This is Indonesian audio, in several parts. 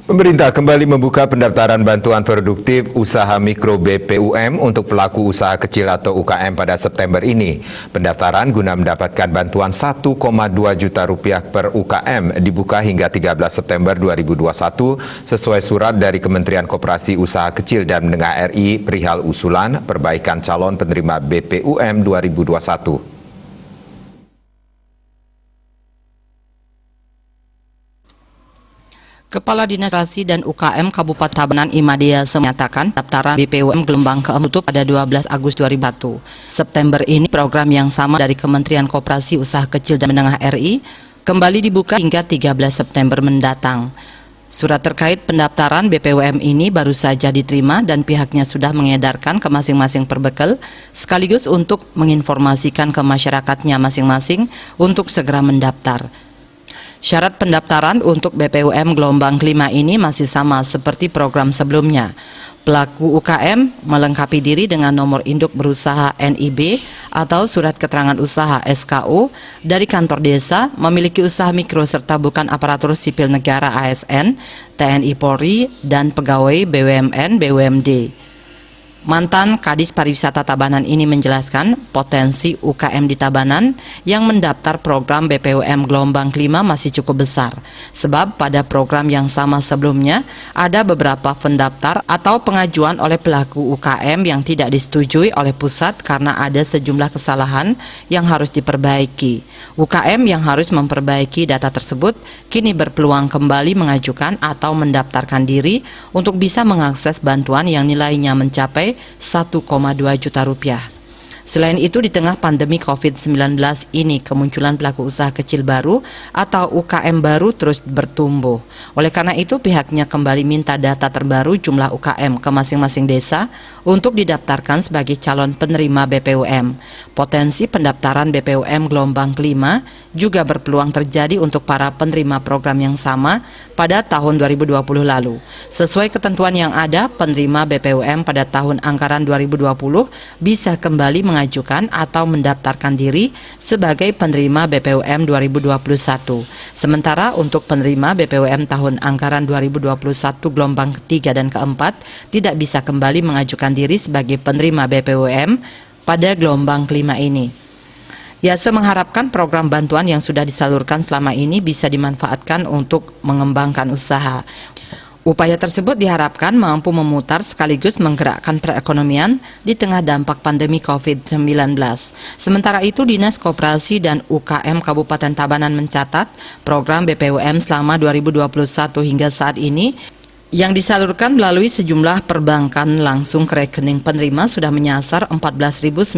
Pemerintah kembali membuka pendaftaran bantuan produktif usaha mikro BPUM untuk pelaku usaha kecil atau UKM pada September ini. Pendaftaran guna mendapatkan bantuan 1,2 juta rupiah per UKM dibuka hingga 13 September 2021 sesuai surat dari Kementerian Koperasi Usaha Kecil dan Menengah RI perihal usulan perbaikan calon penerima BPUM 2021. Kepala Dinas Koperasi dan UKM Kabupaten Tabanan Imadia menyatakan pendaftaran BPUM gelombang keempat tutup pada 12 Agustus 2021. September ini program yang sama dari Kementerian Koperasi Usaha Kecil dan Menengah RI kembali dibuka hingga 13 September mendatang. Surat terkait pendaftaran BPUM ini baru saja diterima dan pihaknya sudah mengedarkan ke masing-masing perbekel sekaligus untuk menginformasikan ke masyarakatnya masing-masing untuk segera mendaftar. Syarat pendaftaran untuk BPUM gelombang kelima ini masih sama seperti program sebelumnya. Pelaku UKM melengkapi diri dengan nomor induk berusaha NIB atau surat keterangan usaha SKU dari kantor desa, memiliki usaha mikro serta bukan aparatur sipil negara ASN, TNI Polri, dan pegawai BUMN BUMD. Mantan Kadis Pariwisata Tabanan ini menjelaskan potensi UKM di Tabanan yang mendaftar program BPUM gelombang kelima masih cukup besar. Sebab pada program yang sama sebelumnya ada beberapa pendaftar atau pengajuan oleh pelaku UKM yang tidak disetujui oleh pusat karena ada sejumlah kesalahan yang harus diperbaiki. UKM yang harus memperbaiki data tersebut kini berpeluang kembali mengajukan atau mendaftarkan diri untuk bisa mengakses bantuan yang nilainya mencapai 1,2 juta rupiah. Selain itu, di tengah pandemi COVID-19 ini, kemunculan pelaku usaha kecil baru atau UKM baru terus bertumbuh. Oleh karena itu, pihaknya kembali minta data terbaru jumlah UKM ke masing-masing desa untuk didaftarkan sebagai calon penerima BPUM. Potensi pendaftaran BPUM gelombang kelima juga berpeluang terjadi untuk para penerima program yang sama pada tahun 2020 lalu. Sesuai ketentuan yang ada, penerima BPUM pada tahun anggaran 2020 bisa kembali mengajukan atau mendaftarkan diri sebagai penerima BPUM 2021. Sementara untuk penerima BPUM tahun anggaran 2021 gelombang ketiga dan keempat tidak bisa kembali mengajukan diri sebagai penerima BPUM pada gelombang kelima ini. Yase mengharapkan program bantuan yang sudah disalurkan selama ini bisa dimanfaatkan untuk mengembangkan usaha. Upaya tersebut diharapkan mampu memutar sekaligus menggerakkan perekonomian di tengah dampak pandemi COVID-19. Sementara itu, Dinas Koperasi dan UKM Kabupaten Tabanan mencatat program BPUM selama 2021 hingga saat ini yang disalurkan melalui sejumlah perbankan langsung ke rekening penerima sudah menyasar 14.935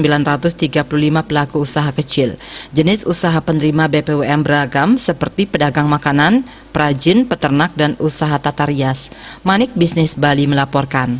pelaku usaha kecil. Jenis usaha penerima BPUM beragam seperti pedagang makanan, perajin, peternak, dan usaha tata rias. Manik Bisnis Bali melaporkan.